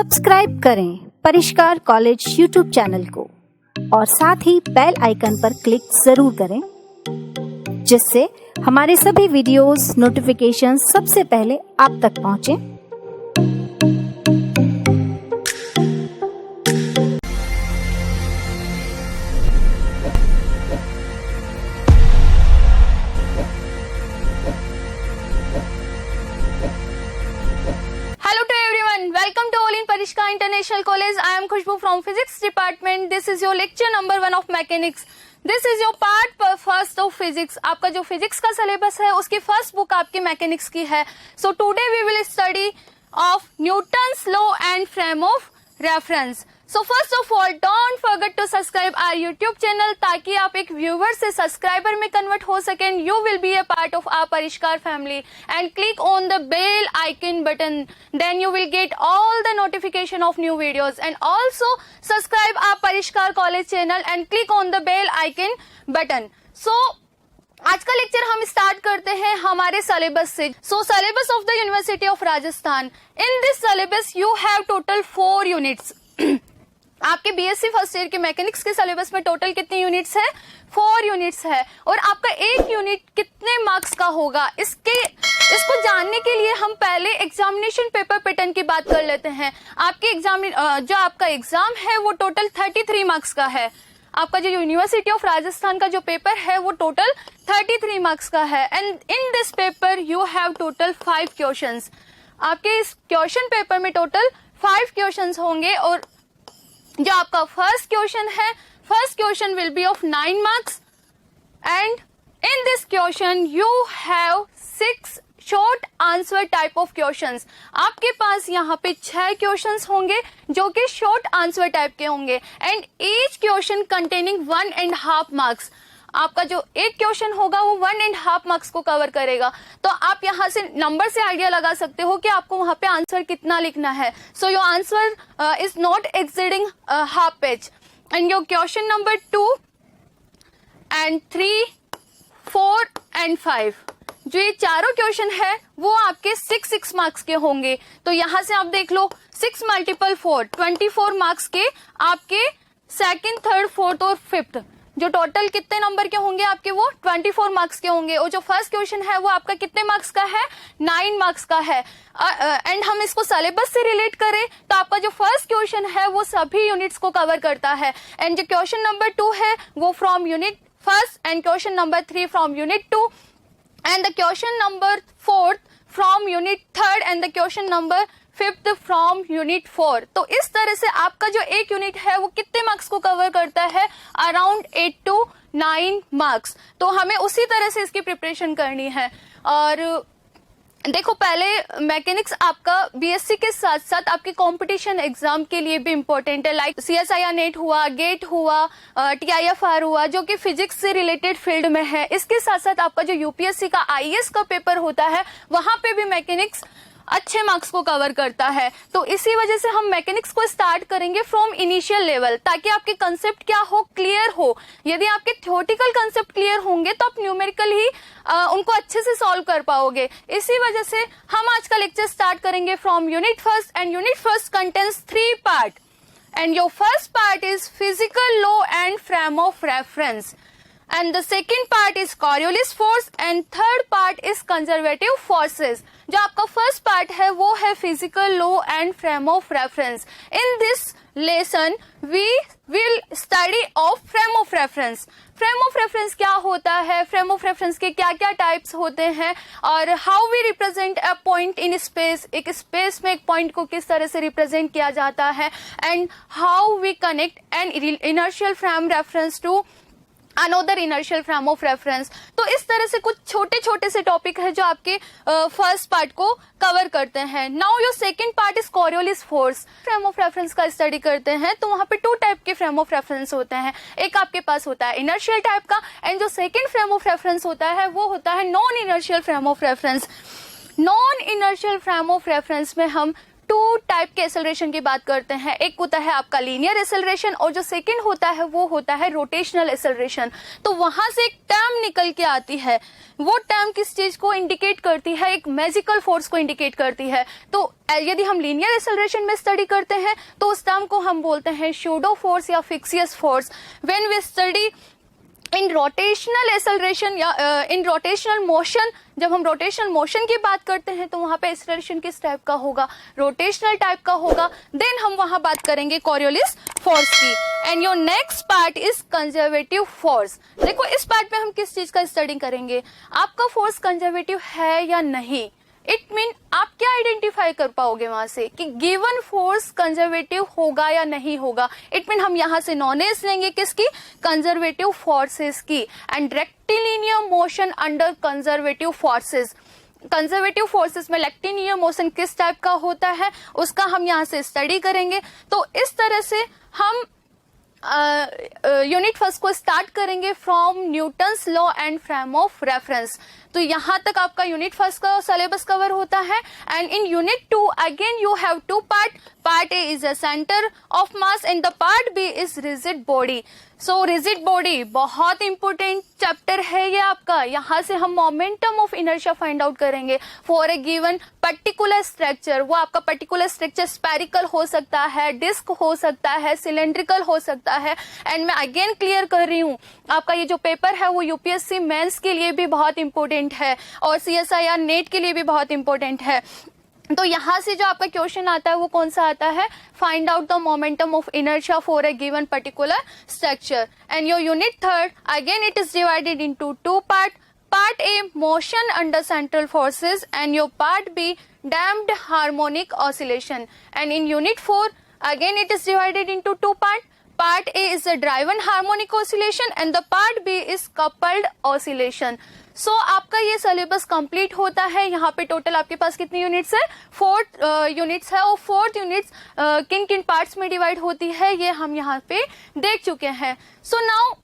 Subscribe करें Parishkar college YouTube channel को और साथ ही बेल आइकन पर क्लिक जरूर करें, जिससे हमारे सभी वीडियोस नोटिफिकेशन सबसे पहले आप तक पहुंचे। Welcome to all in Parishka International College. I am Khushbu from Physics Department. This is your lecture number 1 of Mechanics. This is your part first of Physics. आपका जो Physics का syllabus है उसकी first book आपकी Mechanics की है. So today we will study of Newton's law and frame of reference. So first of all, don't forget to subscribe our YouTube channel ताकि आप एक viewer से subscriber में convert हो सकें. You will be a part of our Parishkar family and click on the bell icon button. Then you will get all the notification of new videos and also subscribe our Parishkar College channel and click on the bell icon button. So आज का lecture हम start करते हैं हमारे syllabus से. सो syllabus of the university of Rajasthan. In this syllabus you have total 4 units. आपके BSc first year के mechanics के सिलेबस में टोटल कितनी यूनिट्स है? 4 यूनिट्स है. और आपका एक यूनिट कितने मार्क्स का होगा इसको जानने के लिए हम पहले एग्जामिनेशन पेपर पैटर्न की बात कर लेते हैं. आपके जो आपका एग्जाम है वो टोटल 33 मार्क्स का है. आपका जो यूनिवर्सिटी ऑफ राजस्थान का जो पेपर है वो टोटल 33 मार्क्स का है. And in this paper you have total 5 questions. आपके इस क्वेश्चन पेपर में टोटल 5 क्वेश्चंस होंगे. और जो आपका first question will be of 9 marks and in this question you have 6 short answer type of questions. आपके पास यहाँ पे 6 क्वेश्चंस होंगे जो कि शॉर्ट आंसर टाइप के होंगे and each question containing 1.5 marks. आपका जो एक क्वेश्चन होगा वो 1.5 मार्क्स को कवर करेगा. तो आप यहाँ से नंबर से आइडिया लगा सकते हो कि आपको वहां पे आंसर कितना लिखना है. सो your answer is not exceeding half page. And your question number 2 and 3, 4 and 5 जो ये चारों क्वेश्चन है वो आपके 6 मार्क्स के होंगे. तो यहां से आप देख लो 6 × 4 24 मार्क्स के आपके सेकंड, थर्ड, फोर्थ और फिफ्थ जो टोटल कितने नंबर के होंगे आपके वो 24 मार्क्स के होंगे. और जो फर्स्ट क्वेश्चन है वो आपका कितने मार्क्स का है? 9 मार्क्स का है. एंड हम इसको सिलेबस से रिलेट करें तो आपका जो फर्स्ट क्वेश्चन है वो सभी यूनिट्स को कवर करता है. एंड जो क्वेश्चन नंबर 2 है वो from unit first and question number 3 from unit 2 and the question number 4th from unit 3rd and the question number 5th from unit 4. तो इस तरह से आपका जो एक यूनिट है वो कितने मार्क्स को कवर करता है? Around 8 to 9 marks. तो हमें उसी तरह से इसकी प्रिपरेशन करनी है. और देखो पहले मैकेनिक्स आपका बीएससी के साथ साथ आपके कंपटीशन एग्जाम के लिए भी इम्पोर्टेंट है. लाइक सीएसआईआर नेट हुआ, गेट हुआ, टीआईएफआर हुआ जो कि फिजिक्स से रिलेटेड फील्ड में है. इसके साथ साथ आपका जो यूपीएससी का आईएएस का पेपर होता है वहां पे भी मैकेनिक्स अच्छे मार्क्स को कवर करता है. तो इसी वजह से हम मैकेनिक्स को स्टार्ट करेंगे फ्रॉम इनिशियल लेवल ताकि आपके कंसेप्ट क्या हो? क्लियर हो. यदि आपके थ्योरेटिकल कंसेप्ट क्लियर होंगे तो आप न्यूमेरिकल ही उनको अच्छे से सॉल्व कर पाओगे. इसी वजह से हम आज का लेक्चर स्टार्ट करेंगे from unit first. And unit first contains 3 part and your first part is physical law and frame of reference. And the second part is Coriolis force and third part is conservative forces. जो आपका first part है वो है physical law and frame of reference. In this lesson we will study of frame of reference. Frame of reference क्या होता है, frame of reference के क्या क्या टाइप्स होते हैं और how we represent a point in space. एक स्पेस में एक पॉइंट को किस तरह से रिप्रेजेंट किया जाता है and how we connect an inertial frame reference to another inertial frame of reference. तो इस तरह से कुछ छोटे छोटे से टॉपिक है जो आपके फर्स्ट पार्ट को कवर करते हैं. Now your second part is Coriolis force. Frame of reference का स्टडी करते हैं तो वहां पे 2 टाइप के फ्रेम ऑफ रेफरेंस होते हैं. एक आपके पास होता है इनर्शियल टाइप का एंड जो सेकंड फ्रेम ऑफ रेफरेंस होता है वो होता है non inertial frame of reference. Non inertial frame of reference में हम टू टाइप के एक्सेलरेशन की बात करते हैं। एक होता है आपका लीनियर एक्सेलरेशन और जो सेकंड होता है वो होता है रोटेशनल एक्सेलरेशन। तो वहां से एक टर्म निकल के आती है, वो टर्म किस चीज को इंडिकेट करती है? एक मैजिकल फोर्स को इंडिकेट करती है। तो यदि हम लीनियर एक्सेलरेशन में स्टडी करते हैं तो उस टर्म को हम बोलते हैं सूडो फोर्स या fictitious force. When we study in rotational acceleration या इन रोटेशनल मोशन, जब हम रोटेशनल मोशन की बात करते हैं तो वहां पे एक्सेलरेशन किस टाइप का होगा? रोटेशनल टाइप का होगा। देन हम वहां बात करेंगे कॉरियोलिस फोर्स की। And your next part is conservative force. देखो इस पार्ट में हम किस चीज का स्टडी करेंगे? आपका फोर्स कंजर्वेटिव है या नहीं। इट मीन आप क्या आइडेंटिफाई कर पाओगे वहां से कि गिवन फोर्स कंजर्वेटिव होगा या नहीं होगा। इट मीन हम यहां से नॉलेज लेंगे किसकी? कंजर्वेटिव फोर्सेस की। And rectilinear motion under conservative forces. Conservative forces में रेक्टिलिनियर मोशन किस टाइप का होता है उसका हम यहां से स्टडी करेंगे। तो इस तरह से हम यूनिट फर्स्ट को स्टार्ट करेंगे from Newton's law and frame of reference. तो यहाँ तक आपका यूनिट फर्स्ट का सिलेबस कवर होता है। And in unit 2 again you have to part A is a centre of mass and the part B is rigid body. So rigid body बहुत important chapter है ये आपका। यहाँ से हम momentum of inertia find out करेंगे for a given particular structure. वो आपका पर्टिकुलर स्ट्रक्चर स्पेरिकल हो सकता है, डिस्क हो सकता है, सिलेंड्रिकल हो सकता है। एंड मैं अगेन क्लियर कर रही हूँ, आपका ये जो पेपर है वो यूपीएससी मेंस के लिए भी बहुत इंपॉर्टेंट है और सीएसआईआर नेट के लिए भी बहुत इंपॉर्टेंट है। तो यहां से जो आपका क्वेश्चन आता है वो कौन सा आता है? Find out the momentum of inertia for a given particular structure. And your unit third again it is divided into two part. Part A motion under central forces and your part B damped harmonic oscillation. And in unit 4 again it is divided into two parts. Part A is the driven harmonic oscillation and the part B is coupled oscillation. So आपका ये syllabus complete होता है। यहाँ पे total आपके पास कितनी units है? 4 units है और 4th यूनिट्स किन किन पार्ट्स में डिवाइड होती है ये हम यहाँ पे देख चुके हैं। सो नाउ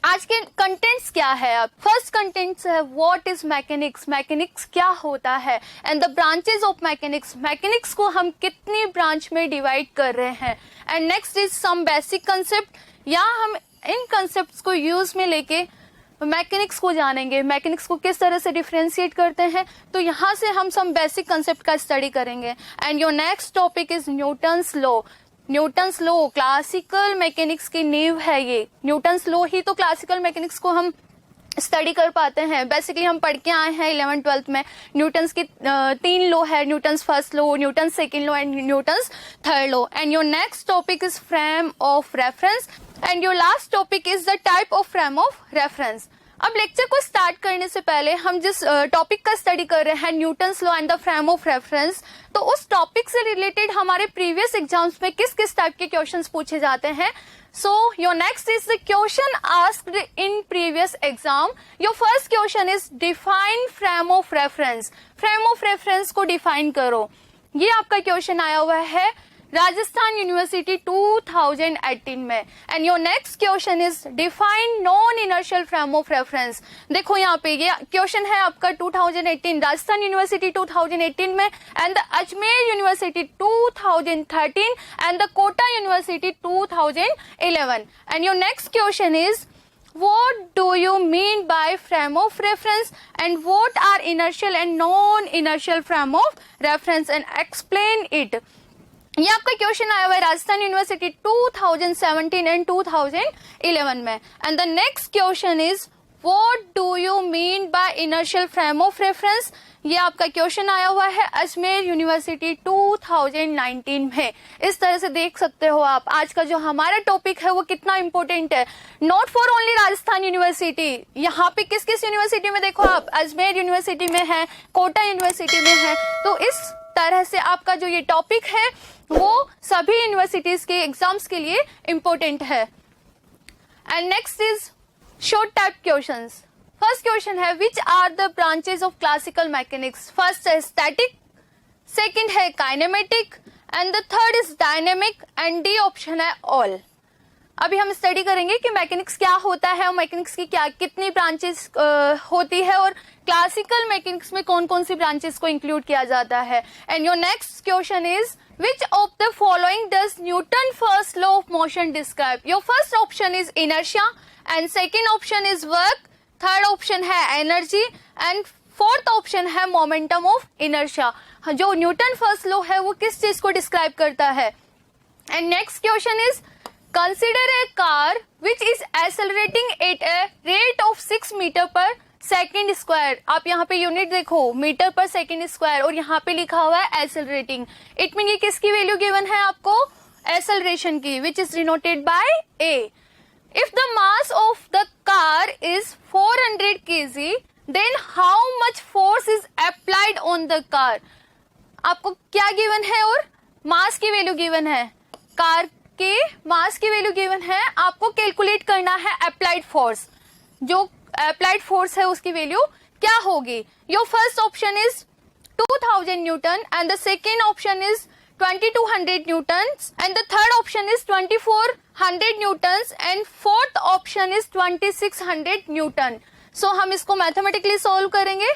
आज के कंटेंट्स क्या है? अब फर्स्ट कंटेंट्स है व्हाट इज मैकेनिक्स। मैकेनिक्स क्या होता है? And the branches of mechanics. Mechanics को हम कितनी ब्रांच में डिवाइड कर रहे हैं। And next is some basic concept. या हम इन कंसेप्ट्स को यूज में लेके मैकेनिक्स को जानेंगे, मैकेनिक्स को किस तरह से डिफरेंशिएट करते हैं। तो यहाँ से हम सम बेसिक कंसेप्ट का स्टडी करेंगे। And your next topic is Newton's law. Newton's law classical mechanics की नींव है। ये न्यूटन्स लॉ ही तो क्लासिकल मैकेनिक्स को हम स्टडी कर पाते हैं। बेसिकली हम पढ़ के आए हैं 11th-12th में। न्यूटन्स की 3 लॉ है, Newton's first law, Newton's second law and Newton's third law. And your next topic is frame of reference and your last topic is the type of frame of reference. अब lecture को start करने से पहले हम जिस topic का study कर रहे हैं Newton's law and the frame of reference, तो उस टॉपिक से रिलेटेड हमारे प्रीवियस एग्जाम्स में किस किस टाइप के क्वेश्चंस पूछे जाते हैं। So your next is the question asked in previous exam. Your first question is define frame of reference. Frame of reference को डिफाइन करो, ये आपका क्वेश्चन आया हुआ है राजस्थान यूनिवर्सिटी 2018 में। And your next question is define non inertial frame of reference. देखो यहाँ पे ये क्वेश्चन है आपका 2018 राजस्थान यूनिवर्सिटी 2018 में and the Ajmer university 2013 and the Kota university 2011। And your next question is what do you mean by frame of reference and what are inertial and non-inertial frame of reference and explain it। ये आपका question आया हुआ है Rajasthan university 2017 and 2011 में। And the next question is what do you mean by inertial frame of reference. ये आपका question आया हुआ है अजमेर यूनिवर्सिटी 2019 में। इस तरह से देख सकते हो आप आज का जो हमारा टॉपिक है वो कितना इंपॉर्टेंट है, not for only Rajasthan university. यहाँ पे किस किस यूनिवर्सिटी में देखो आप, अजमेर यूनिवर्सिटी में है, कोटा यूनिवर्सिटी में है। तो इस तरह से आपका जो ये टॉपिक है वो सभी यूनिवर्सिटीज के एग्जाम्स के लिए इंपॉर्टेंट है। And next is short type questions. First question है which are the branches of classical mechanics. First है स्टैटिक, सेकंड है kinematic and the third is dynamic and D option है ऑल। अभी हम स्टडी करेंगे कि मैकेनिक्स क्या होता है और मैकेनिक्स की क्या कितनी ब्रांचेस होती है और क्लासिकल मैकेनिक्स में कौन कौन सी ब्रांचेस को इंक्लूड किया जाता है। And your next question is which of the following does Newton first law of motion describe? Your first option is inertia and second option is work, third option है energy and fourth option है momentum of inertia। जो Newton first law है वो किस चीज को describe करता है। And next question is consider a car which is accelerating at a rate of 6 metre पर सेकेंड स्क्वायर। आप यहाँ पे यूनिट देखो मीटर पर सेकेंड स्क्वायर और यहाँ पे लिखा हुआ है एक्सेलरेटिंग। इट मीन ये किसकी वैल्यू गिवन है आपको, एक्सेलरेशन की, which is denoted by A. If the mass of the car is 400 kg then how much force is applied on the car. आपको क्या गिवन है और मास की वैल्यू गिवन है, कार के मास की वैल्यू गिवन है, आपको कैलकुलेट करना है अप्लाइड फोर्स। जो अप्लाइड फोर्स है उसकी वैल्यू क्या होगी। Your first option is 2000 newton and the second option is 2200 newton and the third option is 2400 newton and fourth option is 2600 newton. So हम इसको मैथमेटिकली सॉल्व करेंगे।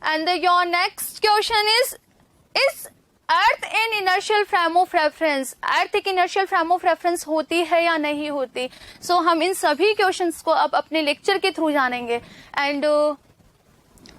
And your next question is earth an inertial frame of reference. Earth एक inertial frame of reference होती है या नहीं होती। सो हम इन सभी क्वेश्चंस को अब अपने लेक्चर के थ्रू जानेंगे। And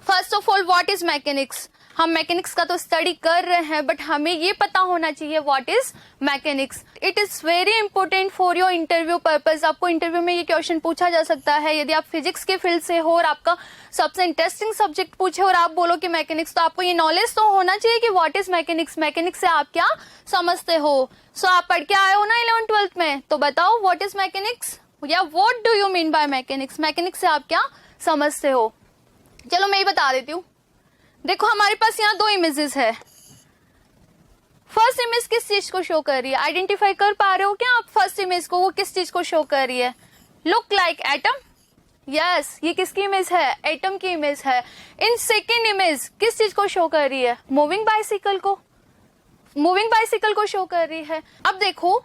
first of all what is mechanics. हम मैकेनिक्स का तो स्टडी कर रहे हैं बट हमें ये पता होना चाहिए what is mechanics. It is very important for your interview purpose. आपको इंटरव्यू में ये क्वेश्चन पूछा जा सकता है। यदि आप फिजिक्स के फील्ड से हो और आपका सबसे इंटरेस्टिंग सब्जेक्ट पूछे और आप बोलो कि मैकेनिक्स, तो आपको ये नॉलेज तो होना चाहिए कि व्हाट इज मैकेनिक्स, मैकेनिक्स से आप क्या समझते हो। सो आप पढ़ के आए हो ना 11th-12th में, तो बताओ व्हाट इज मैकेनिक्स या what do you mean by mechanics. Mechanics से आप क्या समझते हो। चलो मैं ही बता देती हूँ। देखो हमारे पास यहाँ दो इमेजेस है। फर्स्ट इमेज किस चीज को शो कर रही है, आइडेंटिफाई कर पा रहे हो क्या आप फर्स्ट इमेज को, वो किस चीज को शो कर रही है। Look like atom. यस, ये किसकी इमेज है, एटम की इमेज है। इन सेकेंड इमेज किस चीज को शो कर रही है, मूविंग बाइसिकल को, मूविंग बाइसिकल को शो कर रही है। अब देखो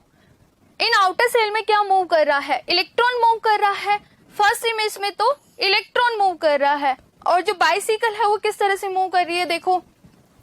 इन आउटर सेल में क्या मूव कर रहा है, इलेक्ट्रॉन मूव कर रहा है। फर्स्ट इमेज में तो इलेक्ट्रॉन मूव कर रहा है और जो बाइसिकल है वो किस तरह से मूव कर रही है, देखो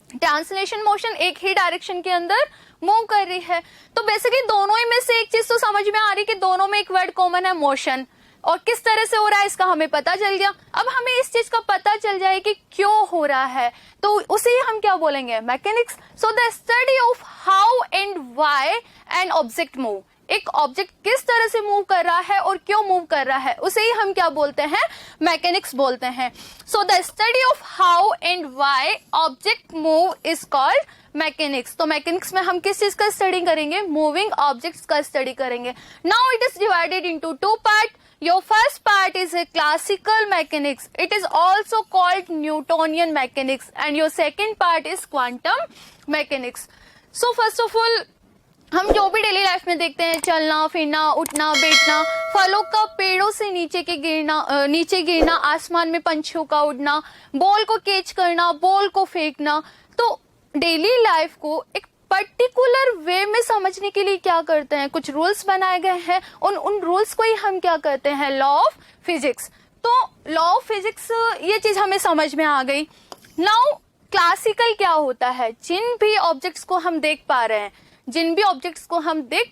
ट्रांसलेशन मोशन, एक ही डायरेक्शन के अंदर मूव कर रही है। तो बेसिकली दोनों ही में से एक चीज तो समझ में आ रही कि दोनों में एक वर्ड कॉमन है, मोशन। और किस तरह से हो रहा है इसका हमें पता चल गया। अब हमें इस चीज का पता चल जाए कि क्यों हो रहा है, तो उसे ही हम क्या बोलेंगे, mechanics. So the study of how and why an object move. एक ऑब्जेक्ट किस तरह से मूव कर रहा है और क्यों मूव कर रहा है, उसे ही हम क्या बोलते हैं, मैकेनिक्स बोलते हैं। So the study of how and why object move is called mechanics. तो मैकेनिक्स में हम किस चीज का स्टडी करेंगे, मूविंग ऑब्जेक्ट्स का स्टडी करेंगे। Now it is divided into two part. Your first part is a classical mechanics. It is also called Newtonian mechanics, and your second part is quantum mechanics. So first of all, हम जो भी daily life में देखते हैं, चलना फिरना उठना बैठना, फलों का पेड़ों से नीचे गिरना, आसमान में पंछियों का उड़ना, बॉल को कैच करना, बॉल को फेंकना, तो डेली लाइफ को एक पर्टिकुलर वे में समझने के लिए क्या करते हैं, कुछ रूल्स बनाए गए हैं। उन रूल्स को ही हम क्या करते हैं, लॉ ऑफ फिजिक्स। तो लॉ ऑफ फिजिक्स ये चीज हमें समझ में आ गई। नाउ क्लासिकल क्या होता है, जिन भी ऑब्जेक्ट्स को हम देख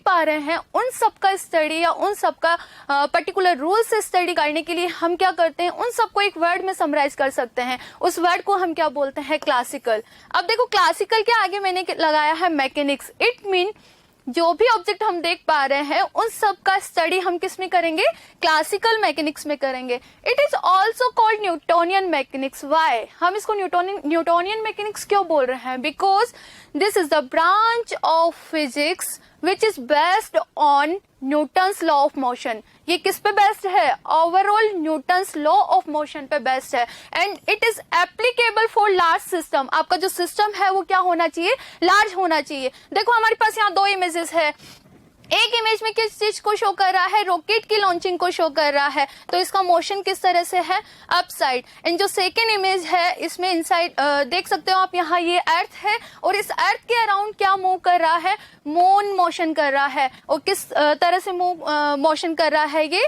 पा रहे हैं, उन सब का स्टडी या उन सब का पर्टिकुलर रूल से स्टडी करने के लिए हम क्या करते हैं, उन सबको एक वर्ड में समराइज कर सकते हैं। उस वर्ड को हम क्या बोलते हैं, क्लासिकल। अब देखो क्लासिकल के आगे मैंने लगाया है मैकेनिक्स। इट मीन जो भी ऑब्जेक्ट हम देख पा रहे हैं उन सब का स्टडी हम किस में करेंगे, क्लासिकल मैकेनिक्स में करेंगे। It is also called Newtonian mechanics. Why हम इसको न्यूटोनियन मैकेनिक्स क्यों बोल रहे हैं, because this is the branch of physics which is based on Newton's law of motion. ये किस पे बेस्ड है, overall Newton's law of motion पे बेस्ड है। And it is applicable for large system. आपका जो सिस्टम है वो क्या होना चाहिए, लार्ज होना चाहिए। देखो हमारे पास यहाँ दो इमेजेस है। एक इमेज में किस चीज को शो कर रहा है, रॉकेट की लॉन्चिंग को शो कर रहा है, तो इसका मोशन किस तरह से है, अपसाइड। एंड जो सेकेंड इमेज है इसमें इनसाइड देख सकते हो आप, यहाँ ये अर्थ है और इस अर्थ के अराउंड क्या मूव कर रहा है, मून मोशन कर रहा है। और किस तरह से मोशन कर रहा है ये,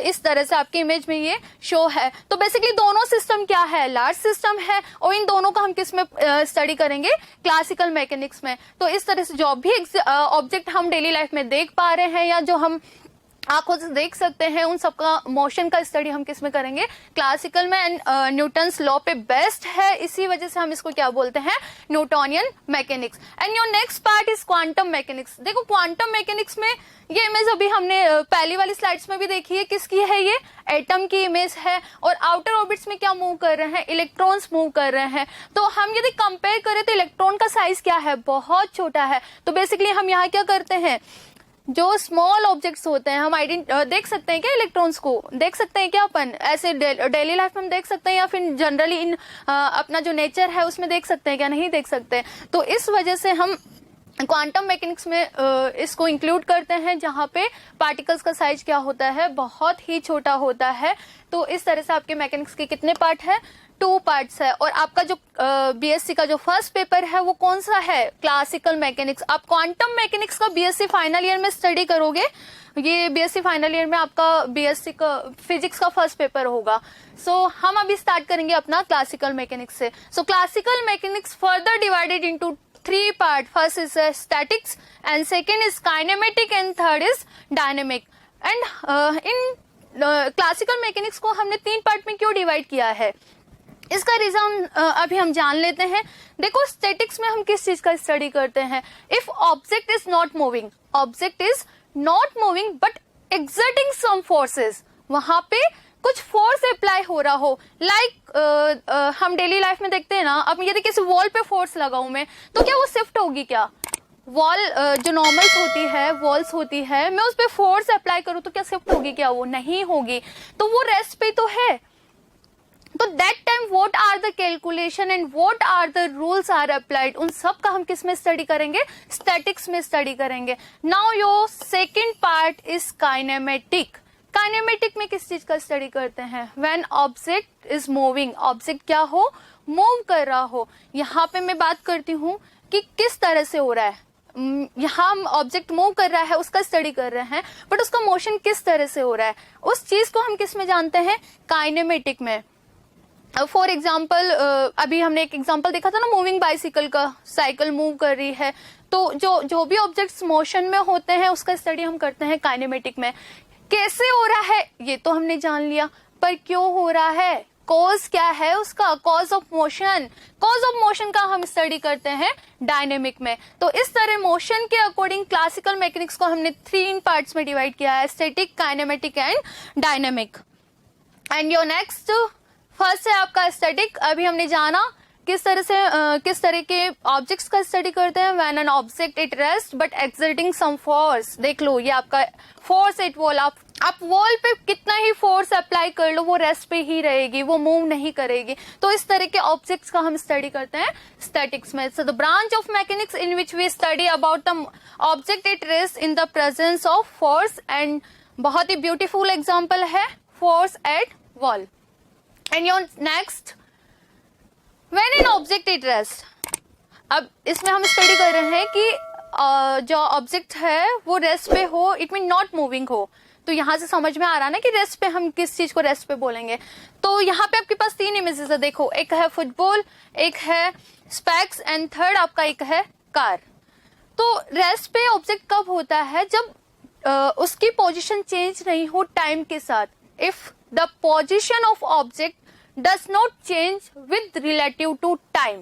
इस तरह से आपकी इमेज में ये शो है। तो बेसिकली दोनों सिस्टम क्या है, लार्ज सिस्टम है, और इन दोनों का हम किस में स्टडी करेंगे, क्लासिकल मैकेनिक्स में। तो इस तरह से जो भी ऑब्जेक्ट हम डेली लाइफ में देख पा रहे हैं या जो हम आंखों से देख सकते हैं, उन सबका मोशन का स्टडी हम किस में करेंगे, क्लासिकल में। एंड न्यूटन्स लॉ पे बेस्ड है, इसी वजह से हम इसको क्या बोलते हैं, Newtonian mechanics. And your next part is quantum mechanics. देखो क्वांटम मैकेनिक्स में ये इमेज अभी हमने पहली वाली स्लाइड्स में भी देखी है, किसकी है, ये एटम की इमेज है। और आउटर ऑर्बिट्स में क्या मूव कर रहे हैं, इलेक्ट्रॉन्स मूव कर रहे हैं। तो हम यदि कंपेयर करें तो इलेक्ट्रॉन का साइज क्या है, बहुत छोटा है। तो बेसिकली हम यहाँ क्या करते हैं, जो स्मॉल ऑब्जेक्ट्स होते हैं हम देख सकते हैं क्या, इलेक्ट्रॉन्स को देख सकते हैं क्या अपन ऐसे डेली लाइफ में हम देख सकते हैं, या फिर जनरली इन अपना जो नेचर है उसमें देख सकते हैं क्या, नहीं देख सकते। तो इस वजह से हम क्वांटम मैकेनिक्स में इसको इंक्लूड करते हैं, जहां पे पार्टिकल्स का साइज क्या होता है, बहुत ही छोटा होता है। तो इस तरह से आपके मैकेनिक्स के कितने पार्ट है, 2 पार्ट्स है। और आपका जो बीएससी का जो फर्स्ट पेपर है वो कौन सा है, क्लासिकल मैकेनिक्स। आप क्वांटम मैकेनिक्स का बीएससी फाइनल ईयर में स्टडी करोगे, ये बीएससी फाइनल ईयर में आपका बीएससी का फिजिक्स का फर्स्ट पेपर होगा। सो हम अभी स्टार्ट करेंगे अपना क्लासिकल मैकेनिक्स से। सो classical mechanics further divided into 3 part. First is statics and second is kinematic and third is dynamic. And in classical mechanics को हमने 3 पार्ट में क्यों डिवाइड किया है, इसका रीजन अभी हम जान लेते हैं। देखो स्टैटिक्स में हम किस चीज का स्टडी करते हैं, if object is not moving, object is not moving but exerting some forces, वहां पे कुछ फोर्स अप्लाई हो रहा हो। लाइक हम डेली लाइफ में देखते हैं ना, अब यदि किसी वॉल पे फोर्स लगाऊं मैं, तो क्या वो शिफ्ट होगी क्या, वॉल जो नॉर्मल्स होती है, वॉल्स होती है, मैं उस पर फोर्स अप्लाई करूं तो क्या शिफ्ट होगी क्या, वो नहीं होगी। तो वो रेस्ट पे तो है। तो that time what are the calculation and what are the rules are applied, उन सब का हम किस में स्टडी करेंगे, स्टैटिक्स में स्टडी करेंगे। Now your second part is kinematic. Kinematic में किस चीज का स्टडी करते हैं, when object is moving, object क्या हो, मूव कर रहा हो। यहाँ पे मैं बात करती हूँ कि किस तरह से हो रहा है, यहाँ ऑब्जेक्ट मूव कर रहा है उसका स्टडी कर रहे हैं, बट उसका मोशन किस तरह से हो रहा है, उस चीज को हम किस में जानते हैं, काइनेमेटिक में। फॉर एग्जाम्पल अभी हमने एक एग्जाम्पल देखा था ना, मूविंग बाइसिकल का, साइकिल मूव कर रही है। तो जो भी ऑब्जेक्ट्स मोशन में होते हैं उसका स्टडी हम करते हैं काइनेमेटिक में। कैसे हो रहा है ये तो हमने जान लिया, पर क्यों हो रहा है, कॉज क्या है उसका, cause of motion, cause of motion का हम स्टडी करते हैं डायनेमिक में। तो इस तरह मोशन के अकॉर्डिंग क्लासिकल मैकेनिक्स को हमने 3 पार्ट्स में डिवाइड किया है, static, kinematic and dynamic. And your next first है आपका स्टैटिक। अभी हमने जाना किस तरह से किस तरह के ऑब्जेक्ट्स का स्टडी करते हैं, when an object at rest but exerting some force. देख लो ये आपका फोर्स एट वॉल, आप वॉल पे कितना ही फोर्स अप्लाई कर लो वो रेस्ट पे ही रहेगी, वो मूव नहीं करेगी। तो इस तरह के ऑब्जेक्ट्स का हम स्टडी करते हैं स्टैटिक्स में। So the branch of mechanics in which we study about the object at rest in the presence of force. And बहुत ही ब्यूटीफुल एग्जाम्पल है force at wall. And your next, when an object at rest. अब इसमें हम study कर रहे हैं कि जो ऑब्जेक्ट है वो रेस्ट पे हो, इट मीन नॉट मूविंग हो। तो यहाँ से समझ में आ रहा है ना कि रेस्ट पे हम किस चीज को रेस्ट पे बोलेंगे। तो यहाँ पे आपके पास 3 इमेजेस है, देखो एक है फुटबॉल, एक है स्पेक्स एंड थर्ड आपका एक है कार। तो रेस्ट पे ऑब्जेक्ट कब होता है, जब उसकी पोजीशन चेंज नहीं हो टाइम के साथ। If the position of object does not change with relative to time,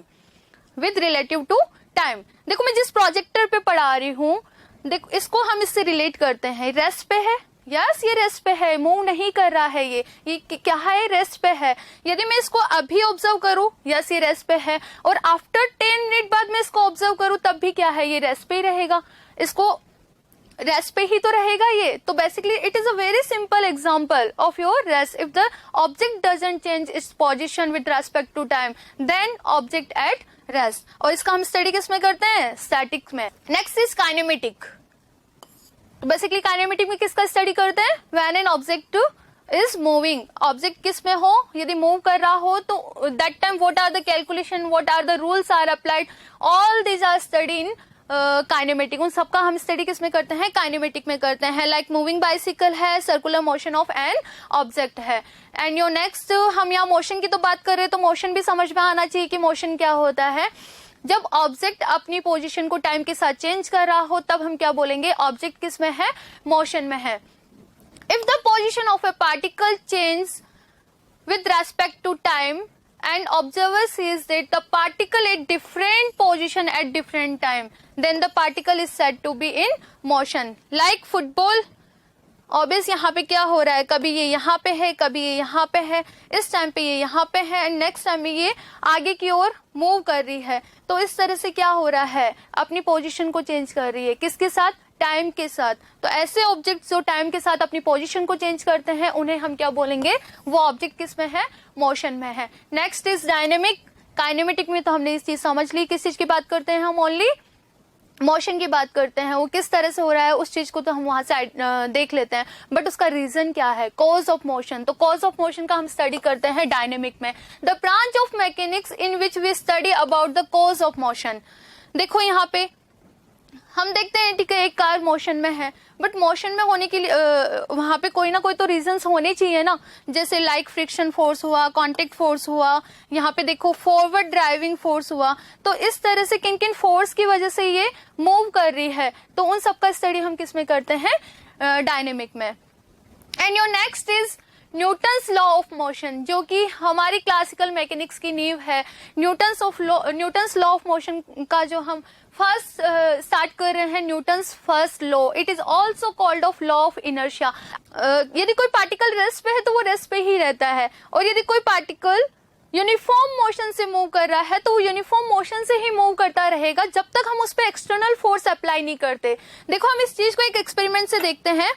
with relative to time। देखो मैं जिस प्रोजेक्टर पे पढ़ा रही हूँ, देखो इसको हम इससे रिलेट करते हैं, रेस्ट पे है, यस ये रेस्ट पे है, मूव नहीं कर रहा है, ये क्या है, रेस्ट पे है। यदि मैं इसको अभी ऑब्जर्व करूँ, यस ये रेस्ट पे है, और आफ्टर 10 मिनट बाद मैं इसको ऑब्जर्व करूँ तब भी क्या है, ये रेस्ट पे ही रहेगा, इसको रेस्ट पे ही तो रहेगा ये। तो basically it is a very simple example of your rest. If the object doesn't change its position with respect to time, then object at rest. और इसका हम स्टडी किस में करते हैं, स्टैटिक्स में। Next is kinematic. Basically kinematic में किसका स्टडी करते हैं? When an object is moving, object किस में हो, यदि मूव कर रहा हो तो that time what are the calculation, what are the rules are applied, all these are study in kinematic. उन सबका हम स्टडी किस में करते हैं? काइनेमेटिक में करते हैं। लाइक मूविंग बाइसिकल है, circular motion of an object है। एंड योर नेक्स्ट, हम यहाँ मोशन की तो बात कर रहे हैं तो मोशन भी समझ में आना चाहिए कि मोशन क्या होता है। जब ऑब्जेक्ट अपनी पोजीशन को टाइम के साथ चेंज कर रहा हो तब हम क्या बोलेंगे? ऑब्जेक्ट किस में है? मोशन में है। If the position of a particle change with respect to time and observer sees that the particle at different position at different time, then the particle is said to be in motion. Like football, obvious यहाँ पे क्या हो रहा है? कभी ये यहाँ पे है, कभी ये यहाँ पे है, इस टाइम पे ये यहाँ पे है एंड नेक्स्ट टाइम में ये आगे की ओर मूव कर रही है। तो इस तरह से क्या हो रहा है? अपनी पोजीशन को चेंज कर रही है। किसके साथ? टाइम के साथ। तो ऐसे ऑब्जेक्ट जो टाइम के साथ अपनी पोजीशन को चेंज करते हैं उन्हें हम क्या बोलेंगे? वो ऑब्जेक्ट किस में है? मोशन में है। Next is dynamic. काइनेमेटिक में तो हमने इस चीज समझ ली, किस चीज की बात करते हैं हम? ओनली मोशन की बात करते हैं। वो किस तरह से हो रहा है उस चीज को तो हम वहां से देख लेते हैं, बट उसका रीजन क्या है? Cause of motion. तो कॉज ऑफ मोशन का हम स्टडी करते हैं डायनेमिक में। The branch of mechanics in which we study about the cause of motion. देखो यहाँ पे हम देखते हैं ठीक है एक कार मोशन में है, बट मोशन में होने के लिए वहां पे कोई ना कोई तो रीजंस होने चाहिए ना। जैसे लाइक फ्रिक्शन फोर्स हुआ, कांटेक्ट फोर्स हुआ, यहाँ पे देखो फॉरवर्ड ड्राइविंग फोर्स हुआ। तो इस तरह से किन किन फोर्स की वजह से ये मूव कर रही है, तो उन सबका स्टडी हम किस में करते हैं? डायनेमिक में। And your next is Newton's law of motion, जो कि हमारी क्लासिकल मैकेनिक्स की नींव है। न्यूटन्स लॉ ऑफ मोशन का जो हम फर्स्ट स्टार्ट कर रहे हैं, Newton's first law. It is also called off law of inertia. यदि कोई पार्टिकल रेस्ट पे है तो वो रेस्ट पे ही रहता है, और यदि कोई पार्टिकल यूनिफॉर्म मोशन से मूव कर रहा है तो वो यूनिफॉर्म मोशन से ही मूव करता रहेगा जब तक हम उस पर एक्सटर्नल फोर्स अप्लाई नहीं करते। देखो हम इस चीज को एक एक्सपेरिमेंट से देखते हैं।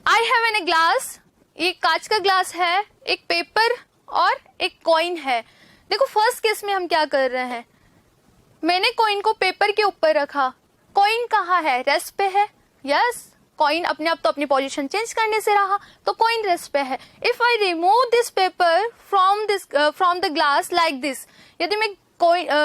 I have an a glass, एक कांच का ग्लास है, एक पेपर और एक कॉइन है। देखो फर्स्ट केस में हम क्या कर रहे हैं? मैंने कॉइन को पेपर के ऊपर रखा। कॉइन कहाँ है? रेस्ट पे है। यस, कॉइन अपने आप तो अपनी पोजीशन चेंज करने से रहा, तो कॉइन रेस्ट पे है। If I remove this paper from the glass like this, यदि मैं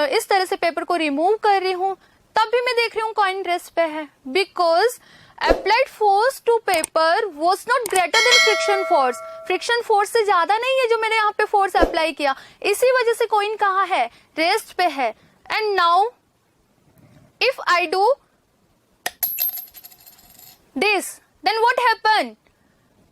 इस तरह से पेपर को रिमूव कर रही हूँ तब भी मैं देख रही हूँ कॉइन रेस्ट पे है, because applied force to paper was not greater than friction force. Friction force से ज्यादा नहीं है जो मैंने यहाँ पे फोर्स अप्लाई किया, इसी वजह से कॉइन कहाँ है? रेस्ट पे है। And now if I do this, then what happen?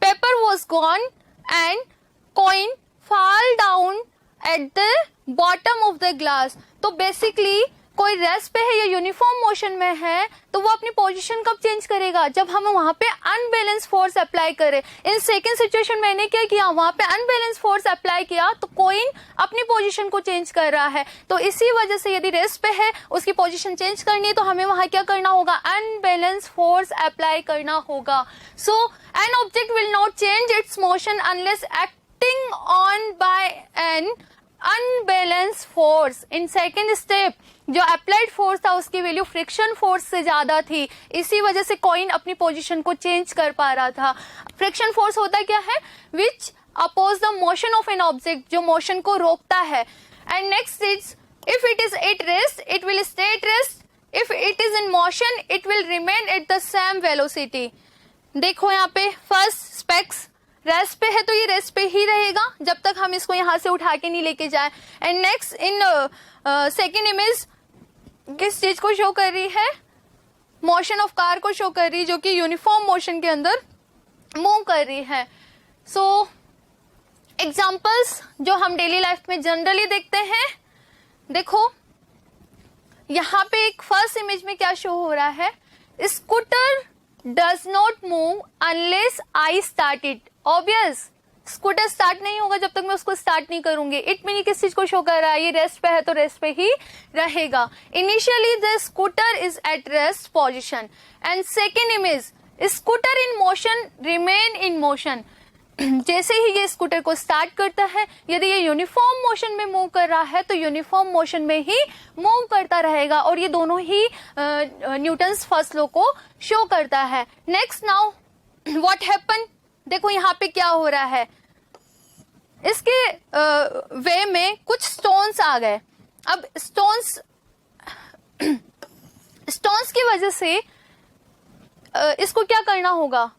Paper was gone and coin fall down at the bottom of the glass. तो बेसिकली कोई रेस्ट पे है या यूनिफॉर्म मोशन में है तो वो अपनी पोजीशन कब चेंज करेगा? जब हम वहां पे अनबैलेंस फोर्स अप्लाई करें। इन सेकंड सिचुएशन मैंने क्या किया? वहां पे अनबैलेंस फोर्स अप्लाई किया तो कॉइन अपनी पोजीशन को चेंज कर रहा है। तो इसी वजह से यदि रेस्ट पे है, उसकी पोजीशन चेंज करनी है तो हमें वहां क्या करना होगा? अनबैलेंस फोर्स अप्लाई करना होगा। So an object will not change its motion unless acting on by an unbalance force. In second step जो अप्लाइड फोर्स था उसकी वैल्यू फ्रिक्शन फोर्स से ज्यादा थी, इसी वजह से कॉइन अपनी पोजीशन को चेंज कर पा रहा था। फ्रिक्शन फोर्स होता क्या है? Which oppose the motion of an object, जो मोशन को रोकता है। And next is if it is at rest it will stay at rest, if it is in motion it will remain at the same velocity. देखो यहाँ पे first specs rest पे है तो ये रेस्ट पे ही रहेगा जब तक हम इसको यहाँ से उठा के नहीं लेके जाए। And next in second image किस चीज को शो कर रही है? मोशन ऑफ कार को शो कर रही है, जो कि यूनिफॉर्म मोशन के अंदर मूव कर रही है। सो एग्जांपल्स जो हम डेली लाइफ में जनरली देखते हैं, देखो यहाँ पे एक फर्स्ट इमेज में क्या शो हो रहा है? Scooter does not move unless I start it. Obvious scooter start नहीं होगा जब तक मैं उसको स्टार्ट नहीं करूंगी। इट मीन किस चीज को शो कर रहा है? ये रेस्ट पे है तो रेस्ट पे ही रहेगा। Initially the scooter is at rest position. And second image scooter in motion remain in motion. जैसे ही ये स्कूटर को स्टार्ट करता है, यदि ये यूनिफॉर्म मोशन में मूव कर रहा है तो यूनिफॉर्म मोशन में ही मूव करता रहेगा, और ये दोनों ही न्यूटन्स फर्स्ट लॉ को शो करता है। नेक्स्ट नाउ व्हाट हैपन, देखो यहाँ पे क्या हो रहा है, इसके वे में कुछ स्टोन्स आ गए। अब स्टोन्स की वजह से इसको क्या करना होगा,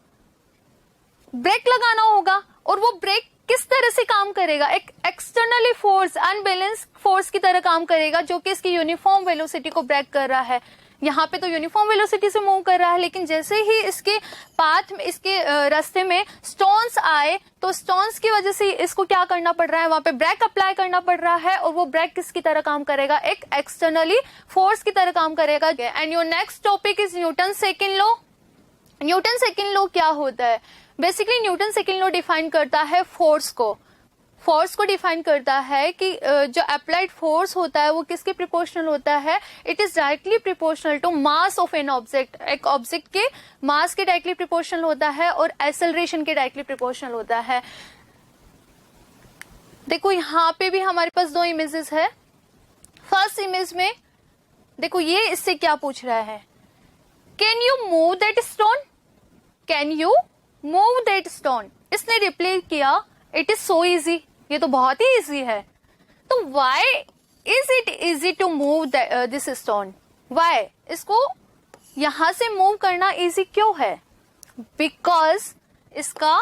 ब्रेक लगाना होगा, और वो ब्रेक किस तरह से काम करेगा, एक एक्सटर्नली फोर्स, अनबैलेंस फोर्स की तरह काम करेगा, जो कि इसकी यूनिफॉर्म वेलोसिटी को ब्रेक कर रहा है। यहाँ पे तो यूनिफॉर्म वेलोसिटी से मूव कर रहा है, लेकिन जैसे ही इसके पाथ में, इसके रास्ते में स्टोन्स आए, तो स्टोन्स की वजह से इसको क्या करना पड़ रहा है, वहां पे ब्रेक अप्लाई करना पड़ रहा है, और वो ब्रेक किसकी तरह काम करेगा, एक एक्सटर्नली फोर्स की तरह काम करेगा। And your next topic is Newton second law. Newton second law क्या होता है, basically Newton second law define करता है फोर्स को डिफाइन करता है कि जो अप्लाइड फोर्स होता है वो किसके प्रोपोर्शनल होता है, it is directly proportional to mass of an object, एक ऑब्जेक्ट के मास के डायरेक्टली प्रोपोर्शनल होता है, और एक्सेलरेशन के डायरेक्टली प्रोपोर्शनल होता है। देखो यहाँ पे भी हमारे पास दो इमेजेस है। फर्स्ट इमेज में देखो ये इससे क्या पूछ रहा है, can you move that stone, can you move that stone. इसने रिप्लाई किया इट इज सो इजी, ये तो बहुत ही इजी है। तो why is it easy to move this stone, why, इसको यहां से मूव करना इजी क्यों है, बिकॉज इसका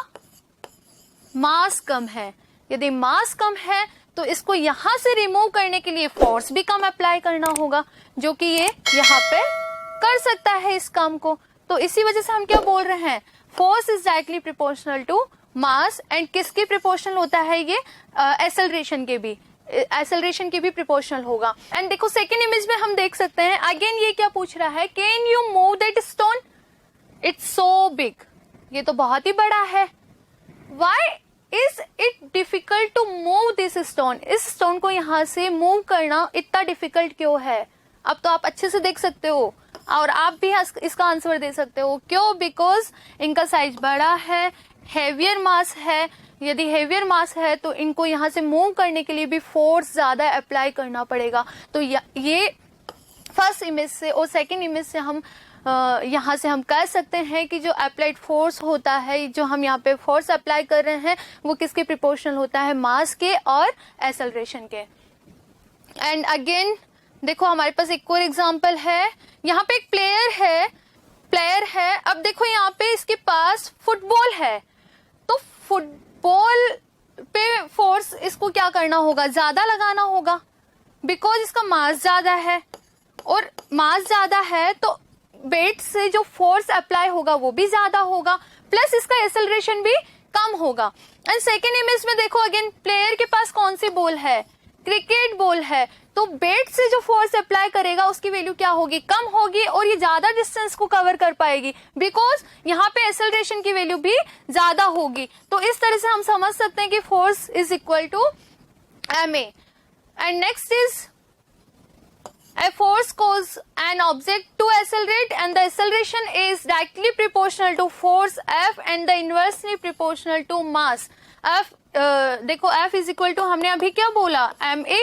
मास कम है। यदि मास कम है तो इसको यहां से रिमूव करने के लिए फोर्स भी कम अप्लाई करना होगा, जो कि ये यहाँ पे कर सकता है इस काम को। तो इसी वजह से हम क्या बोल रहे हैं, force is directly proportional to mass, and किसके प्रोपोर्शनल होता है ये, एक्सेलरेशन के भी प्रोपोर्शनल होगा। एंड देखो सेकेंड इमेज में हम देख सकते हैं, अगेन ये क्या पूछ रहा है, can you move that stone, it's so big, ये तो बहुत ही बड़ा है। Why is it difficult to move this stone, इस स्टोन को यहां से मूव करना इतना डिफिकल्ट क्यों है। अब तो आप अच्छे से देख सकते हो और आप भी इसका आंसर दे सकते हो, क्यों, बिकॉज इनका साइज बड़ा है, हेवियर मास है। यदि हेवियर मास है तो इनको यहाँ से मूव करने के लिए भी फोर्स ज्यादा अप्लाई करना पड़ेगा। तो ये फर्स्ट इमेज से और सेकंड इमेज से हम यहाँ से हम कह सकते हैं कि जो अप्लाइड फोर्स होता है, जो हम यहाँ पे फोर्स अप्लाई कर रहे हैं, वो किसके प्रोपोर्शनल होता है, मास के और एक्सेलरेशन के। एंड अगेन देखो हमारे पास एक और एग्जांपल है, यहाँ पे एक प्लेयर है। अब देखो यहाँ पे इसके पास फुटबॉल है, तो फुटबॉल पे फोर्स इसको क्या करना होगा, ज्यादा लगाना होगा, बिकॉज इसका मास ज्यादा है, और मास ज्यादा है तो वेट से जो फोर्स अप्लाई होगा वो भी ज्यादा होगा, प्लस इसका एक्सेलरेशन भी कम होगा। एंड सेकेंड इमेज में देखो अगेन प्लेयर के पास कौन सी बॉल है, क्रिकेट बॉल है, तो बेट से जो फोर्स अप्लाई करेगा उसकी वैल्यू क्या होगी, कम होगी, और ये ज्यादा डिस्टेंस को कवर कर पाएगी, बिकॉज यहाँ पे एक्सेलरेशन की वैल्यू भी ज्यादा होगी। तो इस तरह से हम समझ सकते हैं कि force is equal to ma। And next is a force cause an object to accelerate and the acceleration is directly proportional to force F and the inversely proportional to mass F। देखो F is equal to हमने अभी क्या बोला ma,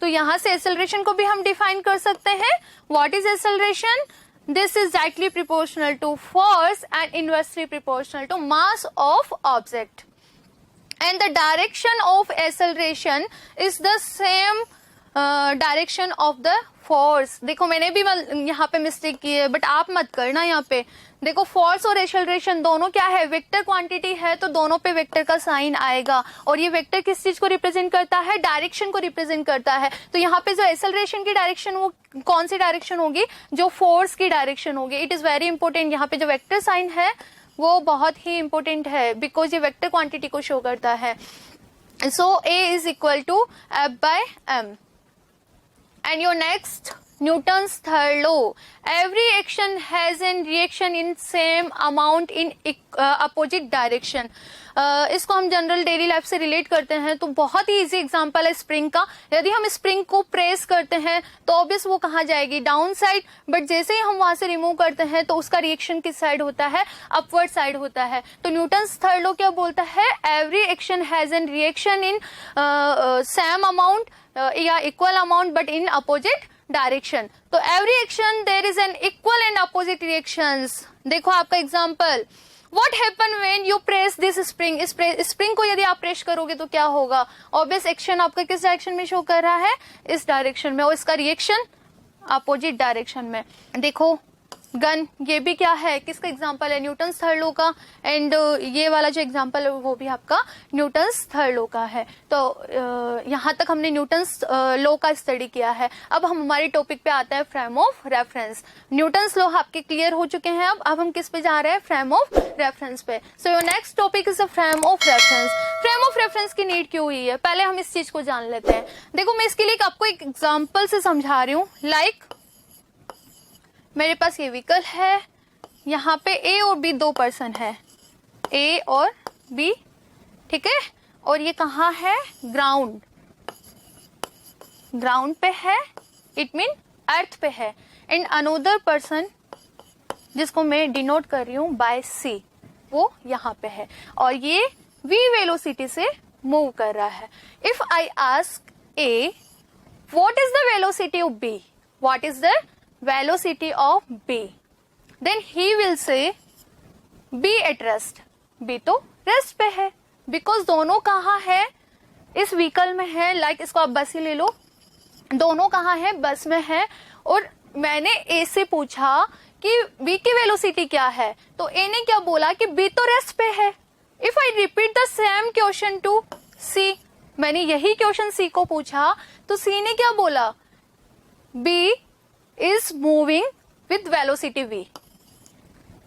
तो यहाँ से acceleration को भी हम define कर सकते हैं। What is acceleration? This is directly proportional to force and inversely proportional to mass of object, and the direction of acceleration is the same direction of the force. देखो मैंने भी यहाँ पे मिस्टेक की है, बट आप मत करना। यहाँ पे देखो फोर्स और एक्सेलरेशन दोनों क्या है, वेक्टर क्वांटिटी है, तो दोनों पे वेक्टर का साइन आएगा, और ये वेक्टर किस चीज को रिप्रेजेंट करता है, डायरेक्शन को रिप्रेजेंट करता है। तो यहाँ पे जो एक्सेलरेशन की डायरेक्शन वो कौन सी डायरेक्शन होगी, जो फोर्स की डायरेक्शन होगी। इट इज वेरी इंपॉर्टेंट, यहाँ पे जो वेक्टर साइन है वो बहुत ही इंपॉर्टेंट है, बिकॉज ये वेक्टर क्वांटिटी को शो करता है। सो A is equal to F by m। And your next Newton's third law. Every action has a reaction in same amount in opposite direction. इसको हम जनरल डेली लाइफ से relate करते हैं तो बहुत ही इजी एग्जांपल है स्प्रिंग का. यदि हम स्प्रिंग को प्रेस करते हैं तो ऑब्वियस वो कहाँ जाएगी, डाउन साइड. बट जैसे ही हम वहां से रिमूव करते हैं तो उसका रिएक्शन किस साइड होता है, अपवर्ड साइड होता है. तो न्यूटन्स थर्ड लॉ क्या बोलता है, every action has an reaction in same amount या equal amount but in opposite direction. तो every action there is an equal and opposite reactions. देखो आपका example, what happen when you press this spring. इस spring को यदि आप press करोगे तो क्या होगा, ऑब्वियस एक्शन आपका किस डायरेक्शन में शो कर रहा है, इस डायरेक्शन में, और इसका रिएक्शन अपोजिट डायरेक्शन में. देखो गन, ये भी क्या है, किसका एग्जांपल है, न्यूटन्स थर्ड लॉ का. एंड ये वाला जो एग्जांपल है वो भी आपका न्यूटन्स थर्ड लॉ का है. तो यहाँ तक हमने न्यूटन्स लॉ का स्टडी किया है. अब हम हमारे टॉपिक पे आता है frame of reference. Newton's law आपके क्लियर हो चुके हैं. अब हम किस पे जा रहे हैं, फ्रेम ऑफ रेफरेंस पे. So your next topic is the frame of reference. Frame of reference की नीड क्यों हुई है, पहले हम इस चीज को जान लेते हैं. देखो मैं इसके लिए आपको एक एग्जाम्पल से समझा रही हूँ. लाइक मेरे पास ये व्हीकल है, यहाँ पे ए और बी दो पर्सन है, ए और बी, ठीक है. और ये कहाँ है, ग्राउंड, ग्राउंड पे है, इट मीन अर्थ पे है. एंड अनोदर पर्सन जिसको मैं डिनोट कर रही हूँ बाय सी, वो यहाँ पे है और ये वी वेलोसिटी से मूव कर रहा है. If I ask A what is the velocity of B, what is the velocity of B, then he will say B at rest. B तो रेस्ट पे है, बिकॉज दोनों कहाँ है, इस व्हीकल में है. लाइक इसको आप बस ही ले लो, दोनों कहाँ है, बस में है. और मैंने ए से पूछा कि B की वेलोसिटी क्या है, तो ए ने क्या बोला कि B तो रेस्ट पे है. If I repeat the same question to C, मैंने यही क्वेश्चन C को पूछा तो C ने क्या बोला, B is moving with velocity v.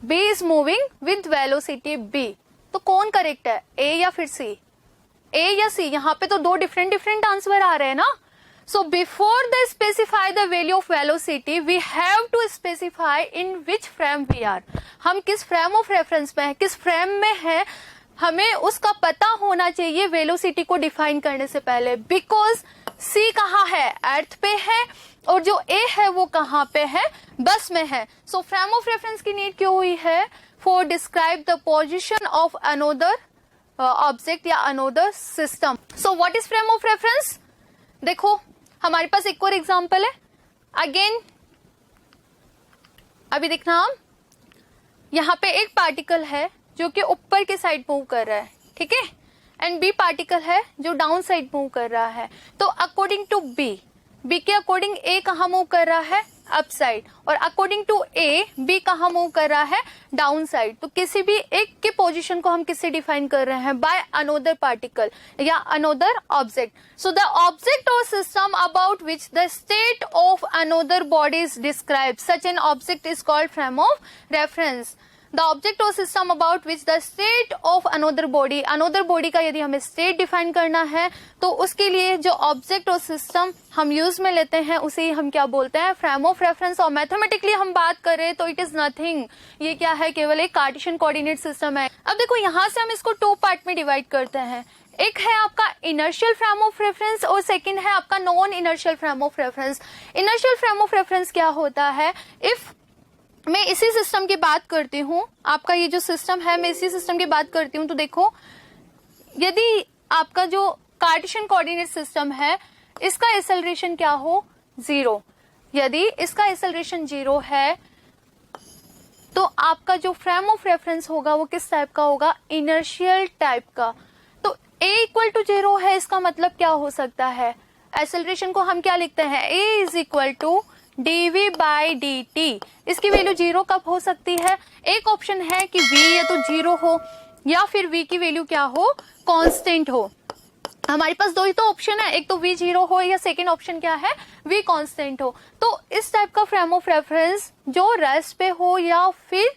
B is moving with velocity b. तो कौन करेक्ट है, A या फिर C, A या C. यहाँ पे तो दो डिफरेंट आंसर आ रहे हैं ना. So before the specify the value of velocity we have to specify in which frame we are. हम किस फ्रेम ऑफ रेफरेंस में है, किस फ्रेम में है, हमें उसका पता होना चाहिए वेलोसिटी को डिफाइन करने से पहले. बिकॉज C कहाँ है, अर्थ पे है, और जो A है वो कहाँ पे है, बस में है. सो फ्रेम ऑफ रेफरेंस की नीड क्यों हुई है, for describe the position of another object या another system. So what is frame of reference. देखो हमारे पास एक और एग्जांपल है. अगेन अभी देखना, हम यहाँ पे एक पार्टिकल है जो कि ऊपर के साइड मूव कर रहा है, ठीक है, एंड बी पार्टिकल है जो डाउन साइड मूव कर रहा है. तो अकॉर्डिंग टू बी के अकॉर्डिंग ए कहाँ मूव कर रहा है, अप साइड, और अकॉर्डिंग टू ए बी कहाँ मूव कर रहा है, डाउन साइड. तो किसी भी एक के पोजीशन को हम किससे डिफाइन कर रहे हैं, बाय अनोदर पार्टिकल या another object. So the object और system about which the state of another body is describe, such an object is called frame of reference. The object और system about which the state of another body, another body का यदि हमें state define करना है तो उसके लिए जो ऑब्जेक्ट और सिस्टम हम यूज में लेते हैं उसे हम क्या बोलते हैं, फ्रेम ऑफ रेफरेंस. और मैथमेटिकली हम बात करें तो इट इज नथिंग, ये क्या है, केवल एक कार्टेशियन कोऑर्डिनेट सिस्टम है. अब देखो यहाँ से हम इसको टू पार्ट में डिवाइड करते हैं. एक है आपका इनर्शियल फ्रेम ऑफ रेफरेंस और सेकंड है आपका non inertial frame of reference. Inertial frame of reference क्या होता है, इफ मैं इसी सिस्टम की बात करती हूँ, आपका ये जो सिस्टम है मैं इसी सिस्टम की बात करती हूँ, तो देखो यदि आपका जो कार्टेशियन कोऑर्डिनेट सिस्टम है इसका एक्सेलरेशन क्या हो, 0. यदि इसका एक्सेलरेशन 0 है तो आपका जो फ्रेम ऑफ रेफरेंस होगा वो किस टाइप का होगा, इनर्शियल टाइप का. तो a इक्वल टू 0 है, इसका मतलब क्या हो सकता है, एक्सेलरेशन को हम क्या लिखते हैं, a is equal to dv by dt. इसकी वैल्यू 0 कब हो सकती है, एक ऑप्शन है कि v या तो 0 हो या फिर v की वैल्यू क्या हो, कांस्टेंट हो. हमारे पास दो ही तो ऑप्शन है, एक तो v 0 हो या सेकंड ऑप्शन क्या है, v कांस्टेंट हो. तो इस टाइप का फ्रेम ऑफ रेफरेंस जो रेस्ट पे हो या फिर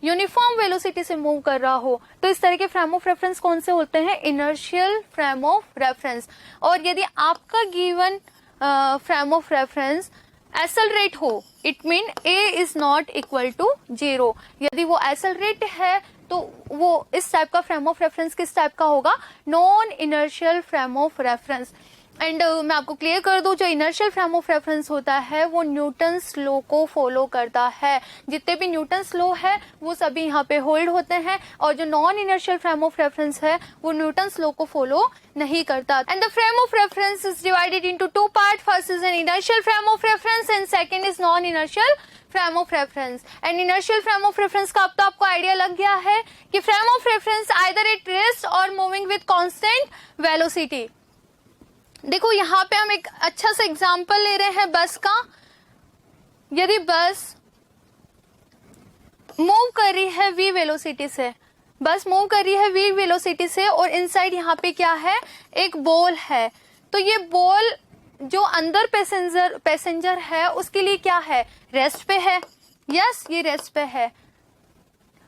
यूनिफॉर्म वेलोसिटी से मूव कर रहा हो, तो इस तरह के फ्रेम ऑफ रेफरेंस कौन से होते हैं, इनर्शियल फ्रेम ऑफ रेफरेंस. और यदि आपका given frame of reference accelerate हो, it mean a is not equal to 0। यदि वो एक्सेलरेट है तो वो इस टाइप का फ्रेम ऑफ रेफरेंस किस टाइप का होगा? Non inertial frame of reference. And मैं आपको क्लियर कर दूं, जो इनर्शियल फ्रेम ऑफ रेफरेंस होता है वो न्यूटन्स लॉ को फॉलो करता है। जितने भी न्यूटन्स लॉ है वो सभी यहाँ पे होल्ड होते हैं, और जो non inertial frame of reference है वो न्यूटन्स लॉ को फॉलो नहीं करता। And the frame of reference is divided into two part, first is an inertial frame of reference and second is non inertial frame of reference. And inertial frame of reference का अब तो आपको idea लग गया है कि frame of reference either eight rest और moving with constant velocity. देखो यहाँ पे हम एक अच्छा सा एग्जांपल ले रहे हैं बस का। यदि बस मूव कर रही है v वेलोसिटी से, बस मूव कर रही है v वेलोसिटी से, और इनसाइड यहाँ पे क्या है? एक बॉल है। तो ये बॉल जो अंदर पैसेंजर है उसके लिए क्या है? रेस्ट पे है। यस, ये रेस्ट पे है।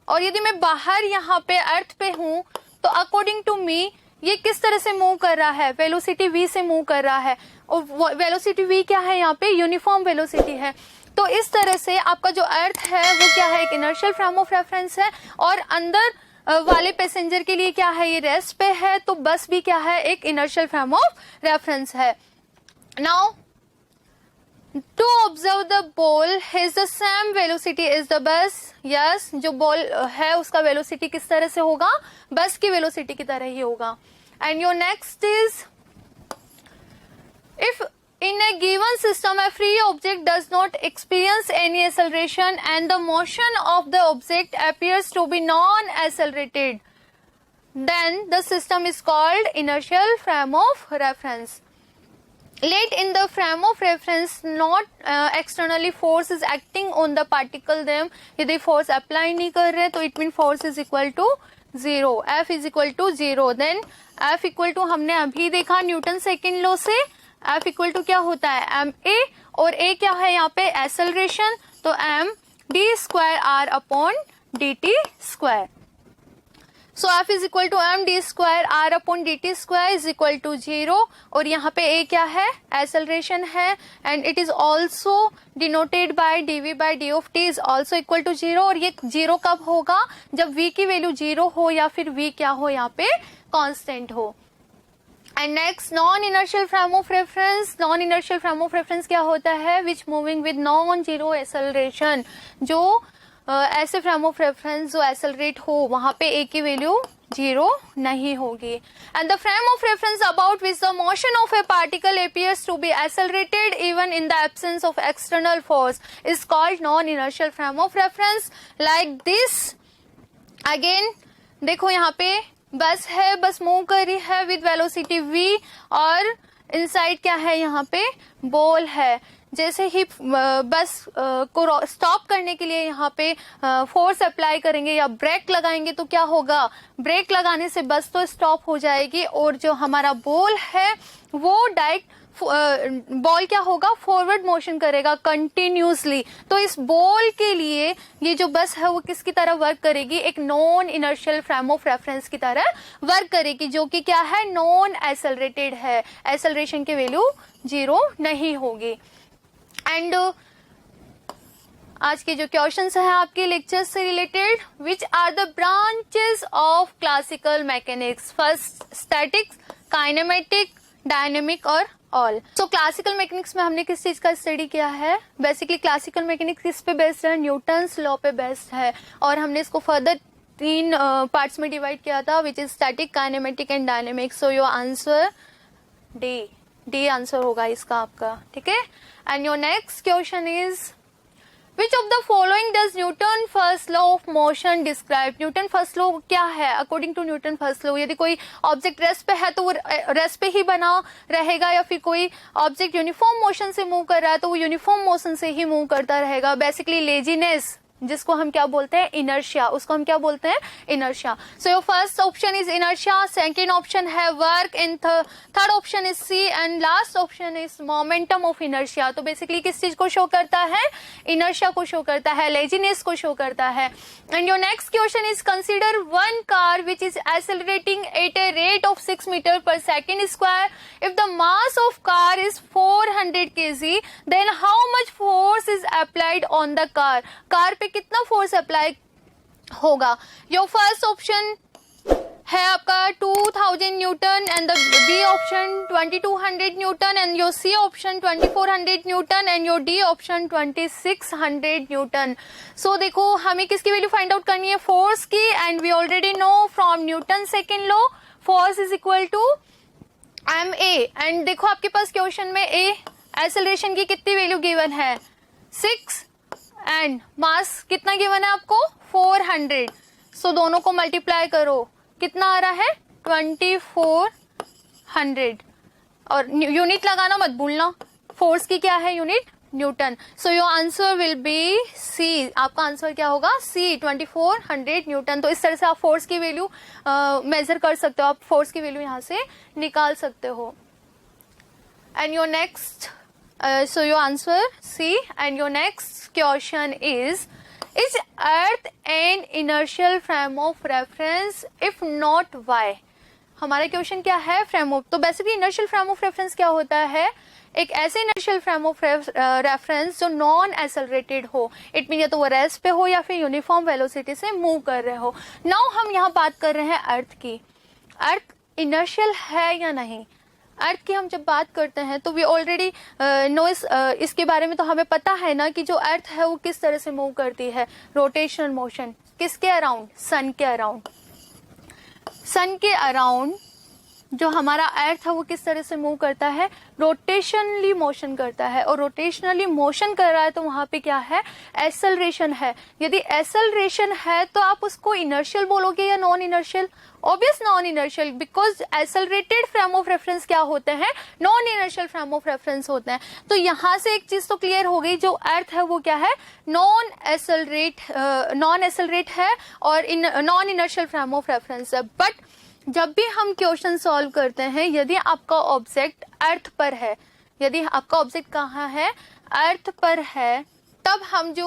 और यदि मैं बाहर यहाँ पे अर्थ पे हूं तो अकॉर्डिंग टू मी ये किस तरह से मूव कर रहा है? वेलोसिटी v से मूव कर रहा है, और वेलोसिटी v क्या है? यहाँ पे यूनिफॉर्म वेलोसिटी है। तो इस तरह से आपका जो अर्थ है वो क्या है? एक इनर्शियल फ्रेम ऑफ रेफरेंस है, और अंदर वाले पैसेंजर के लिए क्या है? ये रेस्ट पे है। तो बस भी क्या है? एक इनर्शियल फ्रेम ऑफ रेफरेंस है। Now to observe the ball his the same velocity is the bus. Yes, जो बॉल है उसका वेलोसिटी किस तरह से होगा? बस की वेलोसिटी की तरह ही होगा। And your next is, if in a given system a free object does not experience any acceleration and the motion of the object appears to be non-accelerated, then the system is called inertial frame of reference. Let in the frame of reference not externally force is acting on the particle, them यदि force apply नहीं कर रहे तो it mean force is equal to 0, F is equal to 0, then F equal to हमने अभी देखा Newton second law से, F equal to क्या होता है? एम ए, और ए क्या है यहाँ पे? एक्सेलरेशन, तो M D square R upon D T square. So F is equal to M D square R upon D T square is equal to 0, और यहाँ पे ए क्या है? एक्सेलरेशन है, and it is also denoted by DV by D of T is also equal to 0। और ये 0 कब होगा? जब v की वैल्यू 0 हो या फिर v क्या हो? यहाँ पे कांस्टेंट हो। And next, non inertial frame of reference. Non inertial frame of reference क्या होता है? Which moving with non zero acceleration. जो ऐसे फ्रेम ऑफ रेफरेंस जो एक्सेलरेट हो वहां पे ए की वैल्यू 0 नहीं होगी। And the frame of reference about which the motion of a particle appears to be accelerated even in the absence of external force is called non inertial frame of reference. Like this, again देखो यहाँ पे बस है, बस move कर रही है with velocity v, और इनसाइड क्या है? यहाँ पे बॉल है। जैसे ही बस को स्टॉप करने के लिए यहाँ पे फोर्स अप्लाई करेंगे या ब्रेक लगाएंगे तो क्या होगा? ब्रेक लगाने से बस तो स्टॉप हो जाएगी, और जो हमारा बॉल है वो डायरेक्ट बॉल क्या होगा? फॉरवर्ड मोशन करेगा कंटिन्यूसली। तो इस बॉल के लिए ये जो बस है वो किसकी तरह वर्क करेगी? एक non inertial frame of reference की तरह वर्क करेगी, जो कि क्या है? नॉन एक्सेलरेटेड है। एक्सेलरेशन की वैल्यू 0 नहीं होगी। एंड आज के जो क्वेश्चंस हैं आपके लेक्चर से related, which are the branches of classical mechanics? First statics, kinematic, dynamic और ऑल। सो क्लासिकल मैकेनिक्स में हमने किस चीज का स्टडी किया है? बेसिकली क्लासिकल मैकेनिक्स किस पे बेस्ड है? न्यूटन्स लॉ पे बेस्ड है, और हमने इसको फर्दर 3 पार्ट्स में डिवाइड किया था, which is static, kinematic and dynamic. So your answer D answer होगा इसका आपका, ठीक है। And your next question is, Which of the following does Newton first law of motion describe? Newton first law क्या है? According to Newton first law, यदि कोई object rest पे है तो वो रेस्ट पे ही बना रहेगा, या फिर कोई ऑब्जेक्ट यूनिफॉर्म मोशन से मूव कर रहा है तो वो यूनिफॉर्म मोशन से ही मूव करता रहेगा। बेसिकली लेजीनेस, जिसको हम क्या बोलते हैं? इनर्शिया, उसको हम क्या बोलते हैं? Inertia. So your first option is inertia, second option है work, and third option is C, and last option is momentum of inertia. तो बेसिकली किस चीज को शो करता है? इनर्शिया को शो करता है, लेजीनेस को शो करता है। And your next question is, consider one car which is accelerating at a rate rate of 6 meter per second square. If the mass of car is 400 kg, then how much force is applied on the car? Car पे कितना force apply होगा? Your first option है आपका 2000 newton and the B option 2200 newton and your C option 2400 newton and your D option 2600 newton. So देखो हमें किसकी value find out करनी है? फोर्स की. And we already know from Newton second law force is equal to ma. And देखो आपके पास question में ए acceleration की कितनी वैल्यू गिवन है? 6 एंड मास कितना गिवन है आपको? 400. सो दोनों को मल्टीप्लाई करो, कितना आ रहा है? 2400. और यूनिट लगाना मत भूलना, फोर्स की क्या है unit? Newton. So your answer will be C. आपका आंसर क्या होगा? C, 2400 newton. तो इस तरह से आप फोर्स की वैल्यू मेजर कर सकते हो, आप फोर्स की वैल्यू यहाँ से निकाल सकते हो. And your next so your answer C. And your next question is Earth an inertial frame of reference? If not, why? हमारा क्वेश्चन क्या है? Frame of. तो basically inertial frame of reference क्या होता है? एक ऐसे इनर्शियल फ्रेम ऑफ रेफरेंस जो नॉन एक्सेलरेटेड हो. इट मीन या तो वो रेस्ट पे हो या फिर यूनिफॉर्म वेलोसिटी से मूव कर रहे हो. नाउ हम यहाँ बात कर रहे हैं अर्थ की. अर्थ इनर्शियल है या नहीं? अर्थ की हम जब बात करते हैं तो वी ऑलरेडी नो इसके बारे में तो हमें पता है ना कि जो अर्थ है वो किस तरह से मूव करती है. Rotational motion. किसके अराउंड? सन के अराउंड. सन के अराउंड जो हमारा अर्थ है वो किस तरह से मूव करता है? रोटेशनली मोशन करता है. और रोटेशनली मोशन कर रहा है तो वहां पे क्या है? एक्सेलरेशन है. यदि एक्सेलरेशन है तो आप उसको इनर्शियल बोलोगे या non inertial? Obvious non inertial, because accelerated frame of reference क्या होते हैं? Non inertial frame of reference होते हैं. तो यहाँ से एक चीज तो क्लियर हो गई, जो अर्थ है वो क्या है? नॉन एक्सेलरेट है और non inertial frame of reference है. बट जब भी हम क्वेश्चन सॉल्व करते हैं, यदि आपका ऑब्जेक्ट अर्थ पर है, यदि आपका ऑब्जेक्ट कहाँ है? अर्थ पर है, तब हम जो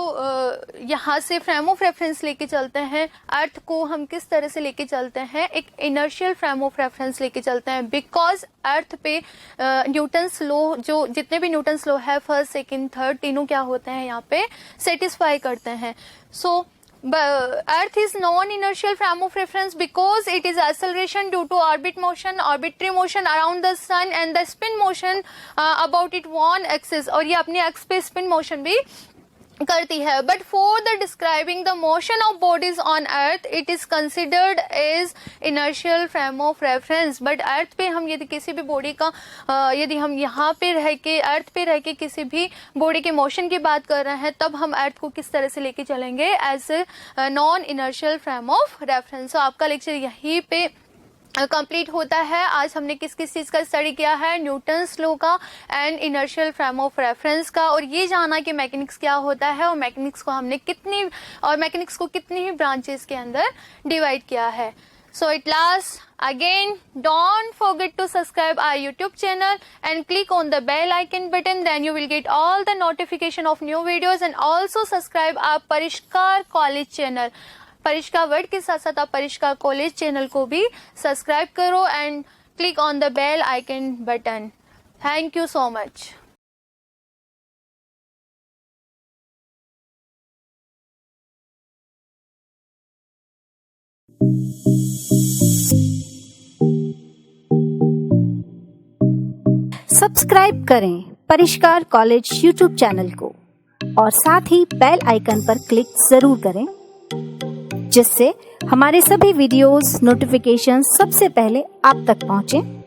यहाँ से फ्रेम ऑफ रेफरेंस लेके चलते हैं, अर्थ को हम किस तरह से लेके चलते हैं? एक इनर्शियल फ्रेम ऑफ रेफरेंस लेके चलते हैं. बिकॉज अर्थ पे न्यूटन्स लॉ, जो जितने भी न्यूटन्स लॉ है, फर्स्ट सेकंड थर्ड, तीनों क्या होते हैं यहाँ पे? सेटिस्फाई करते हैं. सो Earth is non-inertial frame of reference because it is acceleration due to arbitrary motion around the sun and the spin motion about its own axis. और ये अपने एक्स पे स्पिन मोशन भी करती है. But for the describing the motion of bodies on earth it is considered as inertial frame of reference. But earth पे हम यदि किसी भी बॉडी का यदि हम यहाँ पे रह के अर्थ पे रह के किसी भी बॉडी के मोशन की बात कर रहे हैं, तब हम अर्थ को किस तरह से लेके चलेंगे? As a non inertial frame of reference. तो आपका लेक्चर यहीं पे कंप्लीट होता है. आज हमने किस किस चीज का स्टडी किया है? न्यूटन्स लॉ का and inertial frame of reference का. और ये जाना कि मैकेनिक्स क्या होता है और मैकेनिक्स को कितनी ही ब्रांचेस के अंदर डिवाइड किया है. So at last, again, don't forget to subscribe our YouTube channel and click on the bell icon button. Then you will get all the notification of new videos and also subscribe our परिष्कार college channel. परिष्कार word के साथ साथ आप परिष्कार college channel को भी subscribe करो and click on the bell icon button. Thank you so much. Subscribe करें परिष्कार कॉलेज यूट्यूब चैनल को और साथ ही बेल आइकन पर क्लिक जरूर करें, जिससे हमारे सभी वीडियोस नोटिफिकेशन सबसे पहले आप तक पहुंचे.